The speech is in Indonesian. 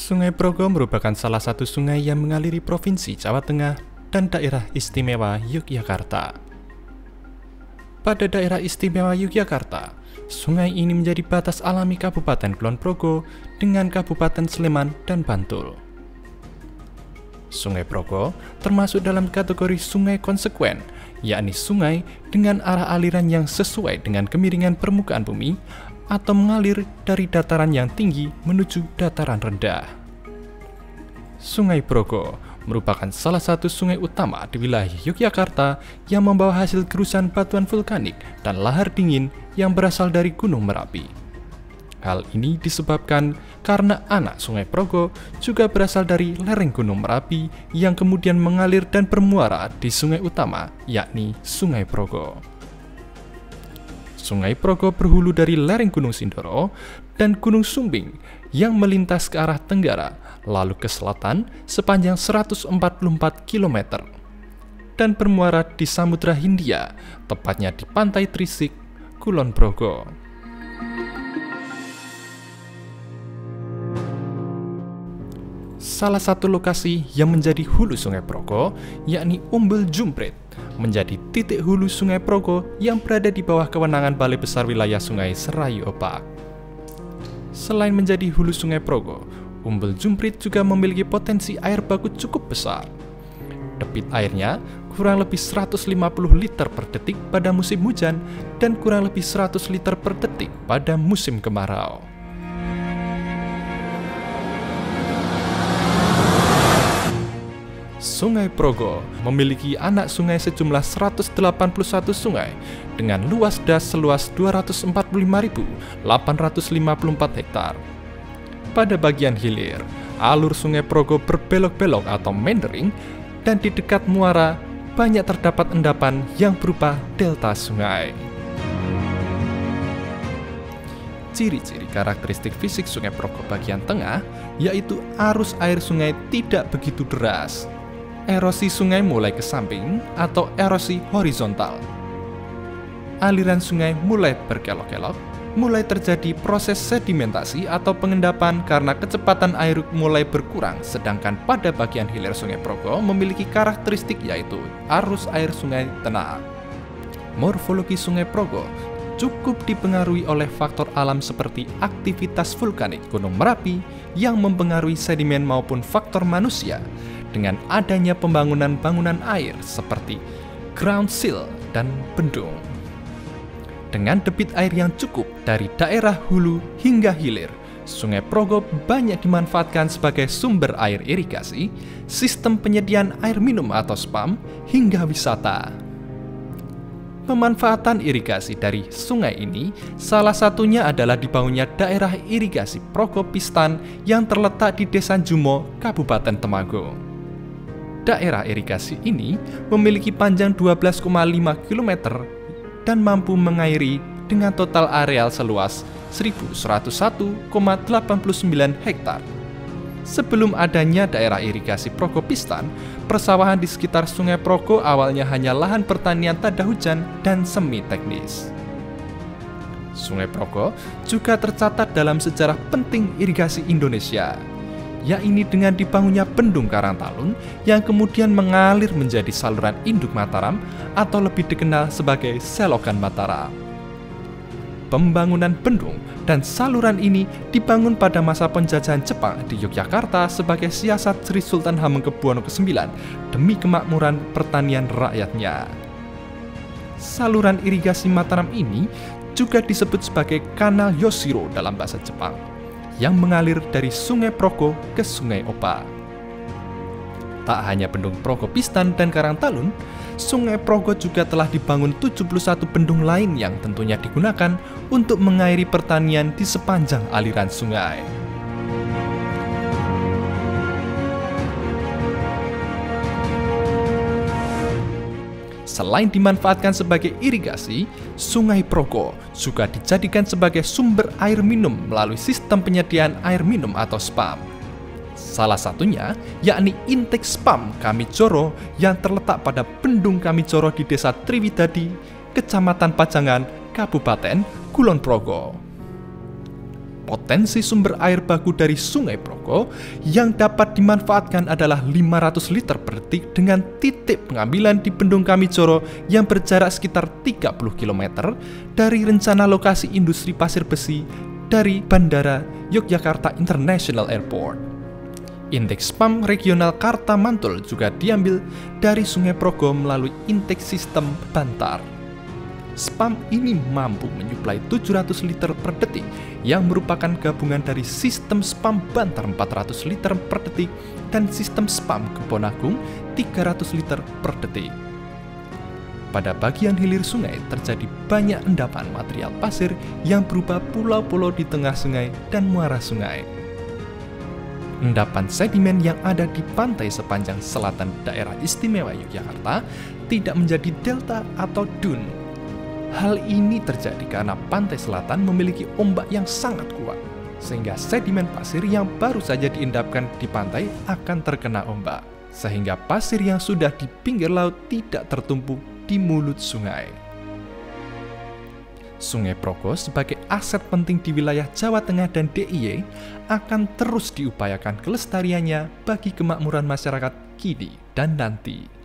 Sungai Progo merupakan salah satu sungai yang mengaliri Provinsi Jawa Tengah dan Daerah Istimewa Yogyakarta. Pada Daerah Istimewa Yogyakarta, sungai ini menjadi batas alami Kabupaten Kulon Progo dengan Kabupaten Sleman dan Bantul. Sungai Progo termasuk dalam kategori sungai konsekuen, yakni sungai dengan arah aliran yang sesuai dengan kemiringan permukaan bumi atau mengalir dari dataran yang tinggi menuju dataran rendah. Sungai Progo merupakan salah satu sungai utama di wilayah Yogyakarta yang membawa hasil gerusan batuan vulkanik dan lahar dingin yang berasal dari Gunung Merapi. Hal ini disebabkan karena anak Sungai Progo juga berasal dari lereng Gunung Merapi yang kemudian mengalir dan bermuara di sungai utama, yakni Sungai Progo. Sungai Progo berhulu dari lereng Gunung Sindoro dan Gunung Sumbing yang melintas ke arah tenggara, lalu ke selatan sepanjang 144 km, dan bermuara di Samudra Hindia, tepatnya di Pantai Trisik, Kulon Progo. Salah satu lokasi yang menjadi hulu Sungai Progo, yakni Umbul Jumprit, menjadi titik hulu Sungai Progo yang berada di bawah kewenangan Balai Besar Wilayah Sungai Serayu Opak. Selain menjadi hulu Sungai Progo, Umbul Jumprit juga memiliki potensi air baku cukup besar. Debit airnya kurang lebih 150 liter per detik pada musim hujan dan kurang lebih 100 liter per detik pada musim kemarau. Sungai Progo memiliki anak sungai sejumlah 181 sungai dengan luas das seluas 245.854 hektar. Pada bagian hilir, alur Sungai Progo berbelok-belok atau meandering, dan di dekat muara banyak terdapat endapan yang berupa delta sungai. Ciri-ciri karakteristik fisik Sungai Progo bagian tengah yaitu arus air sungai tidak begitu deras. Erosi sungai mulai ke samping atau erosi horizontal. Aliran sungai mulai berkelok-kelok, mulai terjadi proses sedimentasi atau pengendapan karena kecepatan air mulai berkurang, sedangkan pada bagian hilir Sungai Progo memiliki karakteristik yaitu arus air sungai tenang. Morfologi Sungai Progo cukup dipengaruhi oleh faktor alam seperti aktivitas vulkanik Gunung Merapi yang mempengaruhi sedimen maupun faktor manusia dengan adanya pembangunan bangunan air seperti ground seal dan bendung. Dengan debit air yang cukup dari daerah hulu hingga hilir, Sungai Progo banyak dimanfaatkan sebagai sumber air irigasi, sistem penyediaan air minum atau spam, hingga wisata. Pemanfaatan irigasi dari sungai ini salah satunya adalah dibangunnya daerah irigasi Progo Pistan yang terletak di Desa Jumo, Kabupaten Temanggung. Daerah irigasi ini memiliki panjang 12,5 km dan mampu mengairi dengan total areal seluas 1.101,89 hektar. Sebelum adanya daerah irigasi Progo Pistan, persawahan di sekitar Sungai Progo awalnya hanya lahan pertanian tada hujan dan semi teknis. Sungai Progo juga tercatat dalam sejarah penting irigasi Indonesia, yakni dengan dibangunnya Bendung Karangtalun yang kemudian mengalir menjadi saluran induk Mataram atau lebih dikenal sebagai Selokan Mataram. Pembangunan bendung dan saluran ini dibangun pada masa penjajahan Jepang di Yogyakarta sebagai siasat Sri Sultan Hamengkubuwono IX demi kemakmuran pertanian rakyatnya. Saluran irigasi Mataram ini juga disebut sebagai Kanal Yoshiro dalam bahasa Jepang, yang mengalir dari Sungai Progo ke Sungai Opa. Tak hanya bendung Progo Pistan dan Karangtalun, Sungai Progo juga telah dibangun 71 bendung lain yang tentunya digunakan untuk mengairi pertanian di sepanjang aliran sungai. Selain dimanfaatkan sebagai irigasi, Sungai Progo juga dijadikan sebagai sumber air minum melalui sistem penyediaan air minum atau spam. Salah satunya yakni intake spam Kamijoro yang terletak pada Bendung Kamijoro di Desa Triwidadi, Kecamatan Pajangan, Kabupaten Kulon Progo. Potensi sumber air baku dari Sungai Progo yang dapat dimanfaatkan adalah 500 liter per detik dengan titik pengambilan di Bendung Kamijoro yang berjarak sekitar 30 km dari rencana lokasi industri pasir besi dari Bandara Yogyakarta International Airport. Indeks PAM regional Karta Mantul juga diambil dari Sungai Progo melalui intake sistem Bantar. SPAM ini mampu menyuplai 700 liter per detik yang merupakan gabungan dari sistem SPAM Bantar 400 liter per detik dan sistem SPAM Kebonagung 300 liter per detik. Pada bagian hilir sungai terjadi banyak endapan material pasir yang berupa pulau-pulau di tengah sungai dan muara sungai. Endapan sedimen yang ada di pantai sepanjang selatan daerah istimewa Yogyakarta tidak menjadi delta atau dun. Hal ini terjadi karena pantai selatan memiliki ombak yang sangat kuat, sehingga sedimen pasir yang baru saja diendapkan di pantai akan terkena ombak, sehingga pasir yang sudah di pinggir laut tidak tertumpuk di mulut sungai. Sungai Progo sebagai aset penting di wilayah Jawa Tengah dan DIY akan terus diupayakan kelestariannya bagi kemakmuran masyarakat kini dan nanti.